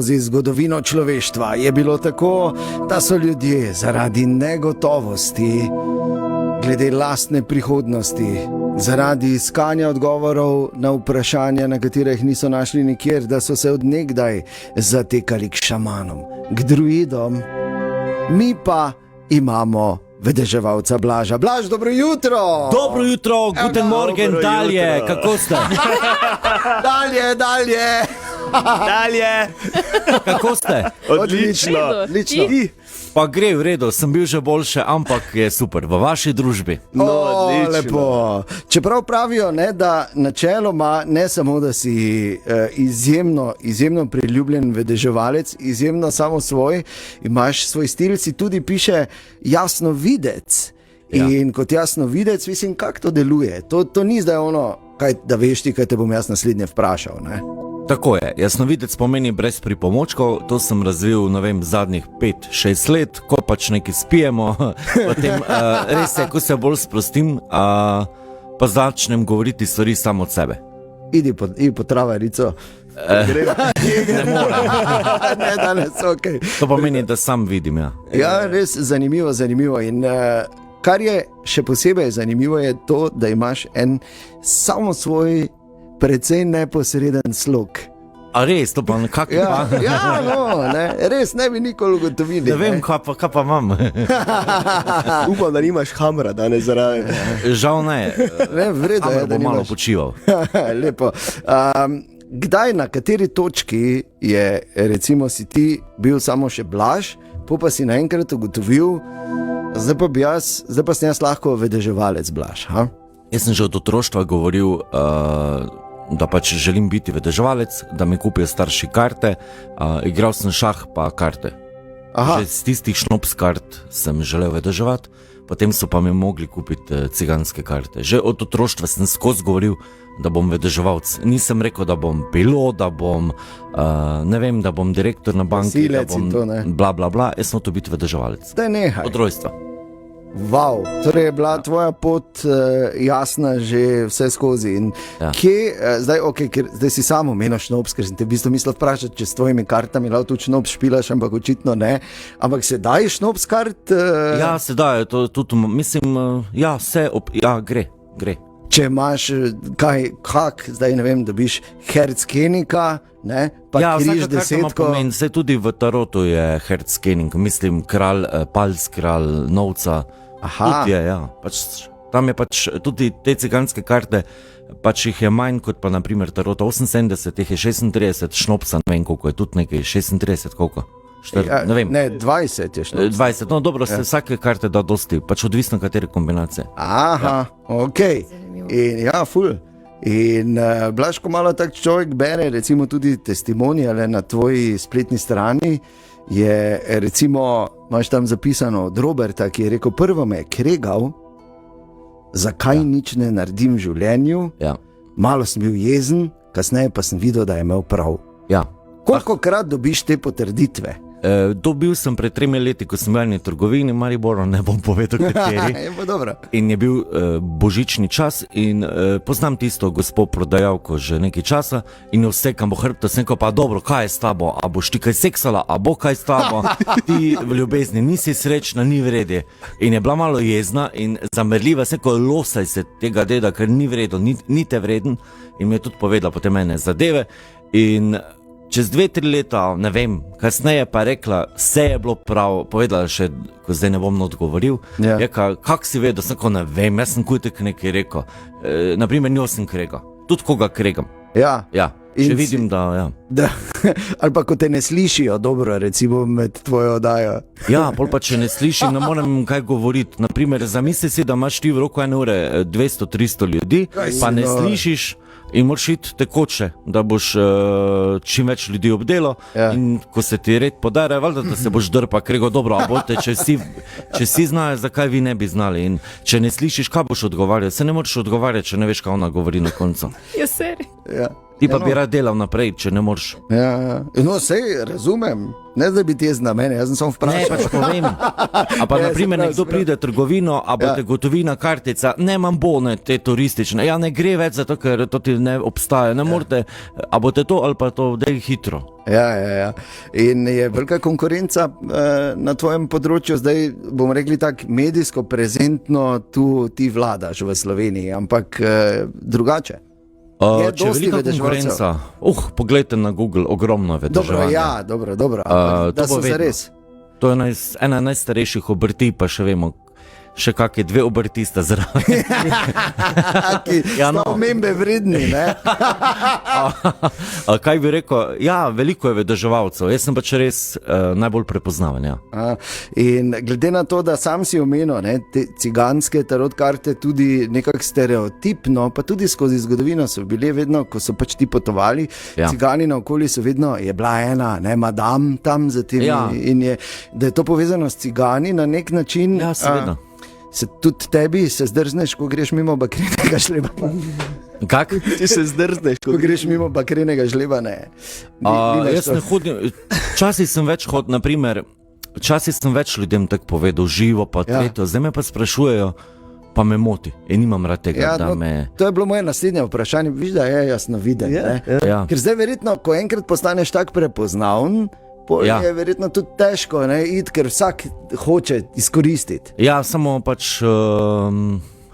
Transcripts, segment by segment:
Skozi zgodovino človeštva je bilo tako, da so ljudje zaradi negotovosti glede lastne prihodnosti, zaradi iskanja odgovorov na vprašanja, na katerih niso našli nikjer, da so se od nekdaj zatekali k šamanom, k druidom. Mi pa imamo vedeževalca Blaža. Blaž, dobro jutro! Dobro jutro, guten morgen, dalje, kako ste? Dalje! Kako ste? Odlično. Pa gre v redu, sem bil že boljše, ampak je super, v vaši družbi. Lepo. Čeprav pravijo, ne, da načeloma ne samo, da si izjemno priljubljen vedeževalec, izjemno samo svoj, imaš svoj stil, si tudi piše jasnovidec. In kot jasnovidec, mislim, kako to deluje. To ni zdaj ono, da veš ti, kaj te bom jaz naslednje vprašal, ne? Tako je, jasnovidec pomeni brez pripomočkov, to sem razvil, ne vem, zadnjih 5-6 let, ko pač nekaj spijemo, potem res je, ko se bolj sprostim, pa začnem govoriti stvari samo od sebe. Idi po travarico. Ne morem. Ne, danes, okej. To pomeni, da sam vidim, ja. Ja, res zanimivo. In kar je še posebej zanimivo, je to, da imaš en samo svoj precej neposreden slog. A res, to pa nekako res ne bi nikoli ugotovili. Ne vem, kaj pa imam. Upam, da nimaš hamra danes zraven. Žal ne. V redu je, da bom malo nimaš. počival. Lepo. Kdaj, na kateri točki je, recimo, si ti bil samo še Blaž, pa si naenkrat ugotovil, zdaj pa sem jaz lahko vedeževalec Blaž, ha? Jaz sem že od otroštva govoril, da pač želim biti vedeževalec, da mi kupijo starši karte, igral sem šah pa karte. Aha. Že z tistih šnops kart sem želel vedeževati, potem so pa mi mogli kupiti ciganske karte. Že od otroštva sem skozi govoril, da bom vedeževalc. Nisem rekel, da bom pilot, da bom, ne vem, da bom direktor na banki, Gasilec da bom in to, ne. bla bla bla, jaz sem to biti vedeževalec. Daj nehaj. Od rojstva. Wow, torej je bila tvoja pot jasna že vse skozi. In kje, zdaj si samo omenil šnops, ker sem te v bistvu mislil vprašati, če s tvojimi kartami lahko tudi šnops špilaš, ampak očitno ne. Ampak se daje šnops kart? Ja, se daje, to tudi, mislim, gre. Če imaš zdaj ne vem, dobiš herckenika, ne, pa križ desetko. Se tudi v tarotu je herckening, mislim, kralj, palc, kralj, novca. Aha. Tudi je, ja. Tam je pač tudi te ciganske karte, pač jih je manj kot pa naprimer tarota 78, jih je 36, šnopsa, ne vem koliko je, tudi nekaj 36, koliko? Ne vem. Ne, 20 je šnopsa. 20, no dobro, se vsake karte da dosti, pač odvisno katere kombinacije. Aha, okej. In ja, ful. In Blaž, ko malo tak človek bere, recimo tudi testimonijale na tvoji spletni strani, je recimo, imaš tam zapisano od Roberta, ki je rekel, prvo me je kregal, zakaj nič ne naredim v življenju, malo sem bil jezen, kasneje pa sem videl, da je imel prav. Ja. Kolikokrat dobiš te potrditve? Dobil sem pred 3 leti, ko sem bil v eni trgovini Mariboru, ne bom povedal kateri. In je bil božični čas in poznam tisto gospo prodajalko že nekaj časa in jo vsekam po hrbtu, sem rekel, pa dobro, kaj je s tabo, a boš ti kaj seksala, a bo kaj s tabo, ti v ljubezni nisi srečna, ni v redu. In je bila malo jezna in zamerljiva, sem rekel, losaj se tega deda, ker ni v redu, ni te vreden, in mi je tudi povedala potem ene zadeve in čez 2-3 leta, ne vem, kasneje pa rekla, vse je bilo prav, povedala še, ko zdaj ne bom odgovoril, kak si vedel, sem rekel, ne vem, jaz sem kutek nekaj rekel, naprimer njo sem kregal, tudi koga kregam. Ja. Še vidim, da. Ali pa ko te ne slišijo dobro, recimo med tvojo oddajo. Ja, pol pa če ne slišim, ne morem kaj govoriti, naprimer, zamisli si, da imaš ti v roku 1 ure 200-300 ljudi, pa ne slišiš, in moraš iti tekoče, da boš čim več ljudi obdelo, in ko se ti red podare, valjda, da se boš drpa, krego dobro, a bote, če si znajo, zakaj vi ne bi znali, in če ne slišiš, kaj boš odgovarjal, se ne moreš odgovarjati, če ne veš, kaj ona govori na koncu. Ja, seri. Ja. Ti pa bi rad delal naprej, če ne moreš. Ja. No, sej, razumem. Ne zdaj biti jaz na mene, jaz sem samo Ne, vprašal. pač povem. A pa, Ja, naprimer, se pravi, nekdo se pravi. pride v trgovino, a bo te gotovina kartica, ne imam bone, te turistične. Ja, ne gre več, zato ker to ti ne obstaja. Ne morete, a boste to ali pa to, dej hitro. Ja. In je velika konkurenca na tvojem področju, zdaj bomo rekli tako medijsko prezentno, tu ti vladaš v Sloveniji, ampak drugače. Je Če je dosti velika vedeževalcev. konkurenca, poglejte na Google, ogromno je Dobro, vedeževanja. ja, dobro. To Da bo so vedno. zares. To je ena najstarejših obrti, pa še vemo, še kakšne dve obrti sta zraven. Ki Ja, so no. omembe vredni, ne? Kaj bi rekel? Ja, veliko je vedeževalcev, jaz sem pač res najbolj prepoznaven. Ja. In glede na to, da sam si omenil, ne, te ciganske tarot karte tudi nekako stereotipno, pa tudi skozi zgodovino so bile vedno, ko so pač ti potovali, Ja. cigani naokoli so vedno, je bila ena, ne, madam tam za temi, Ja. in da je to povezano s cigani na nek način. Ja, seveda. Se tudi tebi se zdrzneš, ko greš mimo bakrenega žleba? Kak? Ti se zdrzneš, Ko greš mimo bakrenega žleba, ne. Jaz ne hodim, včasih sem več hodil, naprimer, včasih sem več ljudem tako povedal, živo pa Ja. tretjo, zdaj me pa sprašujejo, pa me moti in nimam rad tega, Ja, da no, me... to je bilo moje naslednje vprašanje. Viš, da je jasno videti. Ja, ne? Ja. Ker zdaj verjetno, ko enkrat postaneš tako prepoznaven, Ja. je verjetno tudi težko iti, ker vsak hoče izkoristiti. Ja, samo pač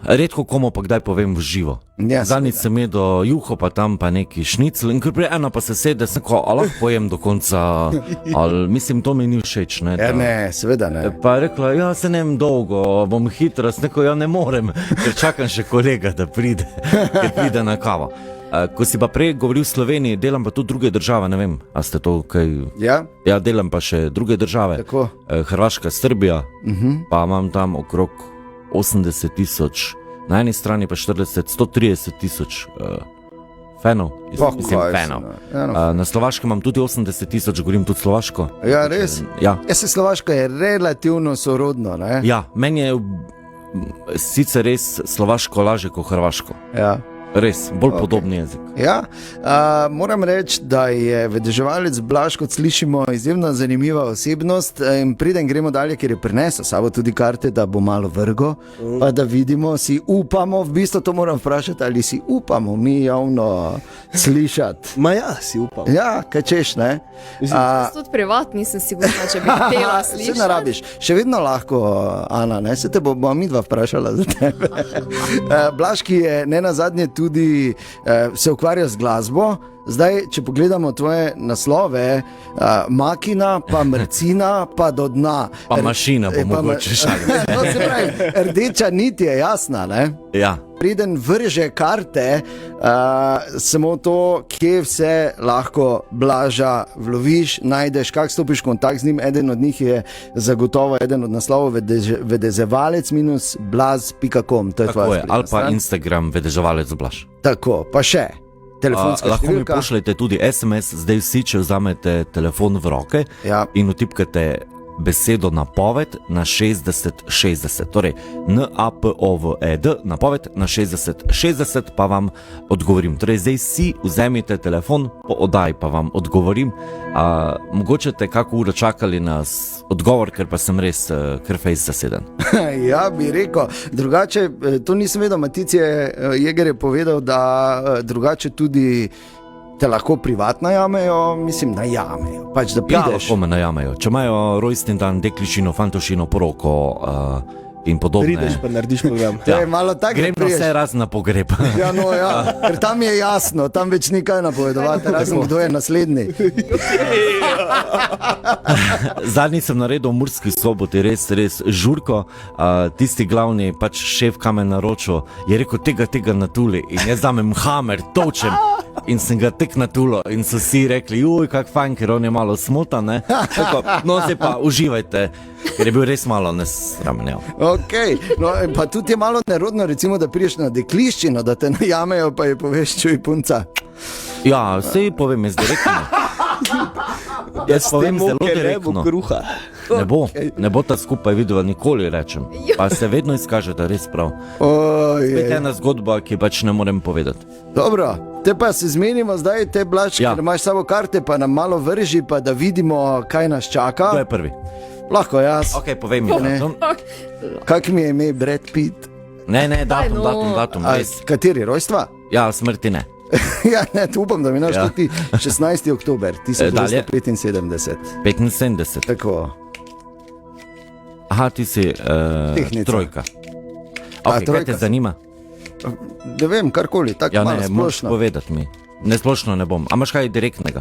redko komu pa kdaj povem v živo. Ja, Zadnjič sem jedel juho, pa tam pa neki šnicl in ker prej ena pa se sede, sem ko, a lahko pojem do konca, ali mislim, to mi ni všeč. Ne, Ja, da- ne, seveda ne. Pa je rekla, ja, se ne vem dolgo, bom hitro, sem rekel, ja, ne morem, ker čakam še kolega, da pride, ker pride na kavo. Ko si pa prej govoril v Sloveniji, delam pa tudi druge države, ne vem, a ste to kaj... Ja, Ja, delam pa še druge države, tako. Hrvaška, Srbija, pa imam tam okrog 80 tisoč, na eni strani pa 130 tisoč fanov, mislim kaj fanov. si, ja, no. Na Slovaškem imam tudi 80 tisoč, govorim tudi slovaško. Ja, res. Ja. Ja, se Slovaška je relativno sorodno, ne? Ja, meni je sicer res slovaško lažje kot hrvaško. Ja. Res, bolj podobni jezik. Ja, moram reči, da je vedeževalec Blaž, kot slišimo, izjemno zanimiva osebnost. In preden gremo dalje, ker je prinesel s sabo tudi karte, da bo malo vrgo, pa da vidimo, si upamo, v bistvu to moram vprašati, ali si upamo mi javno slišati. Ma ja, si upam. Ja, kaj češ, ne? Tudi privat nisem sigurna, če bi htela Se slišati. ne rabiš, še vedno lahko, Ana, ne? Se te bomo mi dva vprašala za tebe. Blaž, ki je ne nazadnje tudi se ukvarja z glasbo. Zdaj, če pogledamo tvoje naslove, Makina, pa Mrcina, pa do dna. Pa mašina bo mogoče šaliti. No, se pravi, rdeča nit je jasna, ne? Ja. Preden vrže karte, samo to, kje vse lahko Blaža vloviš, najdeš, kako stopiš v kontakt z njim. Eden od njih je zagotovo eden od naslovov vedeževalec-blaz.com. To je Tako tvoja je, spletna ali pa stran. Instagram vedeževalec Blaž. Tako, pa še. Telefonska Lahko mi številka. pošljete tudi SMS, zdaj vsi, če vzamete telefon v roke Ja. in utipkate besedo napoved na 6060, torej NAPOVED, napoved na 6060, pa vam odgovorim. Torej, zdaj si vzemite telefon, po oddaji pa vam odgovorim. Mogoče te kako uro čakali na odgovor, ker pa sem res kar fejs zaseden. Ja, bi rekel. Drugače, to nisem vedel, Matice Jeger je povedal, da drugače tudi te lahko privatno najamejo, mislim, najamejo. Pač da Ja, prideš. lahko me najamejo. Če imajo rojstni dan, dekličino, fantošino, poroko in podobne. Prideš pa narediš program. To je malo tako, Grem da na prideš. vse razen na pogreb. Ja, no, ja, ker tam je jasno, tam več ni kaj napovedovati, razen kdo je naslednji. Zadnji sem naredil v Murski Soboti, res žurko. Tisti glavni pač šef, kam me naročil, je rekel tega natuli in jaz zamem hamer, točem. In sem ga tek natulo in so vsi rekli, juj, kak fajn, ker on je malo smotan, ne. Tako, no, zdaj pa uživajte, ker je bil res malo nesramen. Ja. Okay. No, pa tudi je malo nerodno, recimo, da priješ na dekliščino, da te najamejo, pa je poveš, čuj punca. Ja, sej povem jaz direktno. Jaz s tem povem zelo moke ne bo direktno. kruha. Ne bo ta skupaj videla nikoli, rečem. Pa se vedno izkaže, da je res prav. Spet ena zgodba, ki pač ne morem povedati. Dobro, te pa se zmenimo zdaj, te Blaž, Ja. ker imaš samo karte, pa nam malo vrži, pa da vidimo, kaj nas Kdo čaka. je prvi? Lahko jaz. Ok, povej mi. Ne. Datum. Kak mi je ime Brad Pitt? Ne, datum, no. datum, A, res. kateri rojstva? Ja, smrti ne. Ja, ne, upam, da mi naš Ja. tudi 16. oktober Dalje. 1975. 75. Tako. Aha, ti si Tehnica. trojka. A, Okay, kaj trojka te si. zanima? Ne vem, karkoli, tako Ja, malo ne, moraš splošno. povedati mi. Ne splošno ne bom. A imaš kaj direktnega?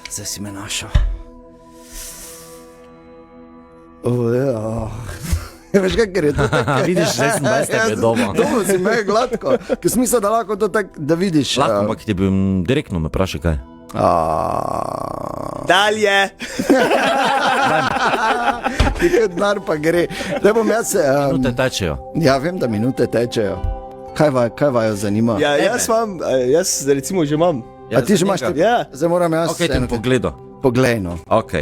Zdaj si me našel. Ja. Veš kaj, ker je to tako. Vidiš, 26 je doma. Doma si me gladko, ker smisel, da lahko to tako, da vidiš. Lahko, ampak ti bi direktno me vprašal kaj. Dalje! Ti kaj denar pa gre. Da bom jaz. Minute tečejo. Ja, vem, da minute tečejo. Kaj vaju zanima? Ja, jaz recimo že imam. A ti že imaš te? Ja. Zdaj moram jaz. Ok, tem pogledu. Poglej, no. Ok.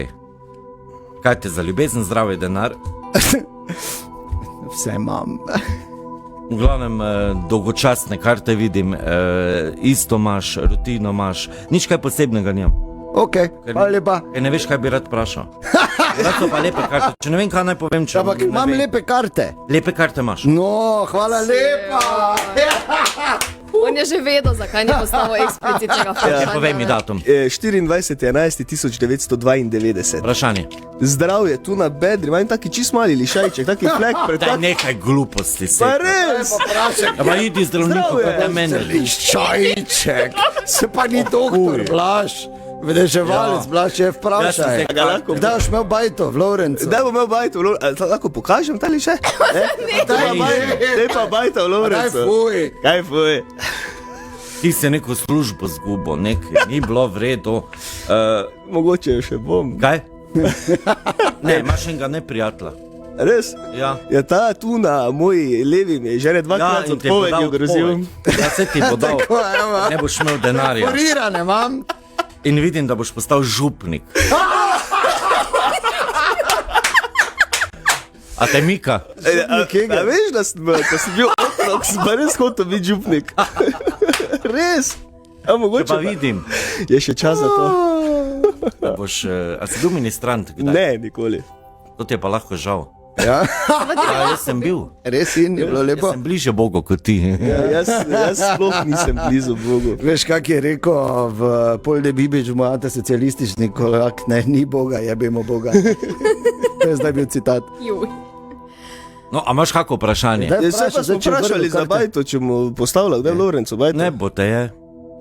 Kaj te za ljubezen, zdravje, denar? Vse imam. V glavnem, dolgočasne karte vidim, isto imaš, rutino imaš, nič kaj posebnega nimam. Ok, hvala lepa. Ker ne veš, kaj bi rad vprašal. Rad so pa lepe karte. Če ne vem, kaj naj povem, če Ampak ne imam vem. lepe karte. Lepe karte imaš. No, hvala lepa. On je že vedel, zakaj ni postavil eksplicitnega Ja, vprašanja. povej mi datum. 24.11.1992. Vprašanje. Zdravje tu na bedri, imam taki čist mali lišajček, taki flek pred Daj takim. nekaj gluposti se. Pa res! Ja, pa idi zdravniku, Zdravje. kot je meni. Čajček, se pa ni doktor, Blaž. Vedeževalec, Ja. Blaž je Jaz sem vprašaj. se- Ga lahko- Kdaj boš imel bajto v Lovrencu? Zdaj bom imel bajto, lahko pokažem ta lišaj? Daj pa bajto v Daj Lovrencu. fuj. Kaj fuj? Ti si neko službo zgubo, nekaj ni bilo v redu. Mogoče jo še bom. Kaj? Ne, imaš enega neprijatelja. Res? Ja. Ja, ta tu na moji levi mi je že dvakrat in ti bo dal odpovedjo grozil. odpoved. Ja, se ti bo dal. Tako, evo. Ne boš imel denarja. Porirane imam. In vidim, da boš postal župnik. A te mika? Kega? A veš, da sem bil otrok, sem pa res hotel biti župnik. Res? A Če mogoče pa vidim, Je še čas za to? da boš. A si bil ministrant? Kdaj? Ne, nikoli. To ti je pa lahko žal. Ja, Ja, jaz sem bil. res in je bilo lepo. Jaz sem bliže Bogu kot ti. Ja, jaz sploh nisem blizu Bogu. Veš, kak je rekel v Polde Bibič, moj ata socialistični kolak, ne, ni Boga, jebemo Boga. To je zdaj bil citat. Juj. No, a imaš kako vprašanje? Daj, Ja, se pa smo če je vprašali vrgel za karte. bajto, če mu postavlja, kdaj v Lovrencu bajto. Ne bo te je,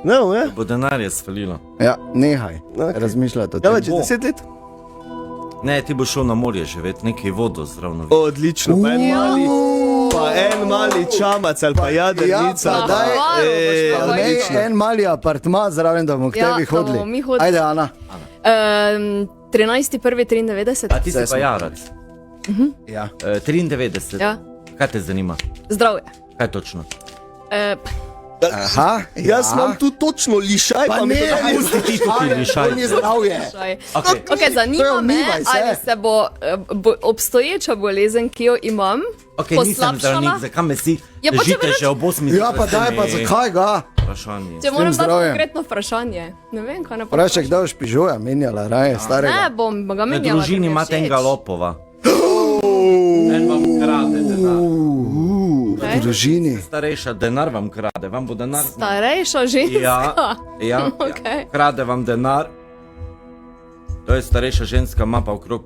Ne, ne. bo denarje svalilo. Ja, nehaj Okej. razmišljati o Ja, tem. čez 10 let? Ne, ti boš šel na morje živeti, nekaj vodo zravno. Odlično, pa en mali čamac ali pa jadrnica. Ja, pa daj, Pa Ne, odlično. en mali apartma zraven, da bomo k Ja, tebi da bomo hodili. mi hodili. Ajde, Ana. 13.1.93. A ti si Zdaj pa smo. jarac. Ja. 93. Ja. Kaj te zanima? Zdravje. Kaj točno? Aha, Jaz imam tu točno lišaj, Pa pa mi ne, to daj. pusti ti tukaj lišaj. To ni zdravje. Okay. Okay, zanima To je me, umivaj se. ali se bo obstoječa bolezen, ki jo imam, Okay, nisem zdravnik, poslabšala. zakaj me si Ja, pa če držite bi že ob 8. Ja, pa daj, pa zakaj ga? Vprašanje. Če moram dati zdravjem. konkretno vprašanje. Ne vem, kaj ne Vprašaj, kdaj boš pižoja menjala, raje Ne starega. bom ga Na menjala. družini imate enega lopova. En vam krade denar. V družini. Starejša denar vam krade, vam bo denar. Starejša ženska. Ja, ja, Okej. ja. Krade vam denar. To je starejša ženska, ima pa okrog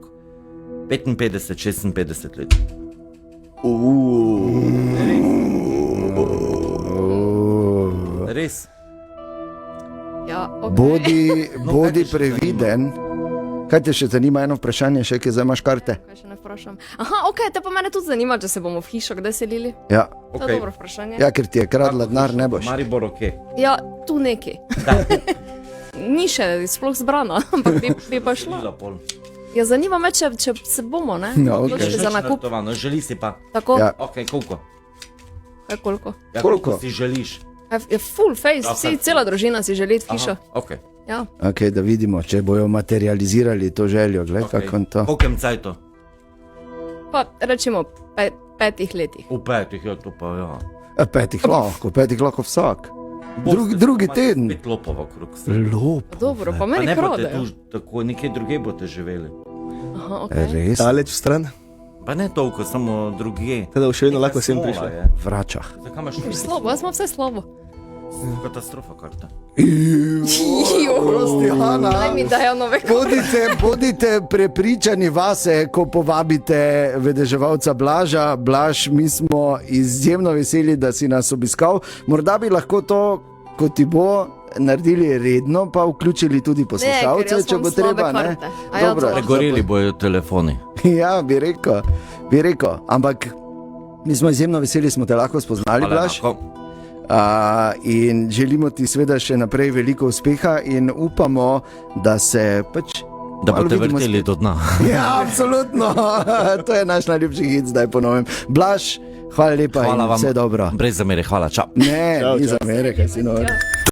55-56 let. Res. Ja, okay. Bodi previden. Kaj te še zanima, eno vprašanje, še ki zdaj imaš karte? Kaj še ne vprašam? Aha, ok, te pa mene tudi zanima, če se bomo v hišo kdaj selili. Ja. To je Okej. dobro vprašanje. Ja, ker ti je kradla denar, ne boš. Maribor, ok. Ja, tu neki. Ni še sploh zbrana, ampak bi pa šla. Ja, zanima me, če se bomo, ne? Ja, okej. Odločili za nakup. Želi si pa. Tako, Ja. Ok, koliko? kaj koliko? Ja, Koliko? si želiš? Je full face, Ja, vsi, kar- cela družina si želi v hišo. Ok. Ja. Okay, da vidimo, če bojo materializirali to željo. Gled, kako to. Koliko cajto? Pa rečemo 5 letih. V 5 je to pa, ja. 5 lahko vsak. Drugi teden. 5 lopov okrog. Lop. Dobro, pa Pa meni ne boste kradejo. tu, tako nekje druge boste živeli. Aha, okay. Res? Daleč v stran, Pa ne toliko, samo drugje. teda še vedno lahko sem Smola prišla. je. Vračah. Zakaj imaš to? Slabo, jaz imam vse slabo. Katastrofa karta. Prosti, Ana. Naj mi dajo nove Bodite prepričani vase, ko povabite vedeževalca Blaža. Blaž, mi smo izjemno veseli, da si nas obiskal. Morda bi lahko to, ko ti bo, naredili redno, pa vključili tudi poslušalce, če bo treba. Ne? Ja, Dobro. Pregoreli bojo telefoni. Ja, bi rekel. Ampak mi smo izjemno veseli, smo te lahko spoznali, Blaž. In želimo ti seveda še naprej veliko uspeha in upamo, da se pač Da malo boste vidimo vrteli spet. do dna. Ja, absolutno. To je naš najljubši hit zdaj po novem. Blaž, hvala lepa Hvala in vam. vse dobro. Brez zamere, hvala, čau. Ne, Čau, ni čau. zamere, kaj si nor. Ja.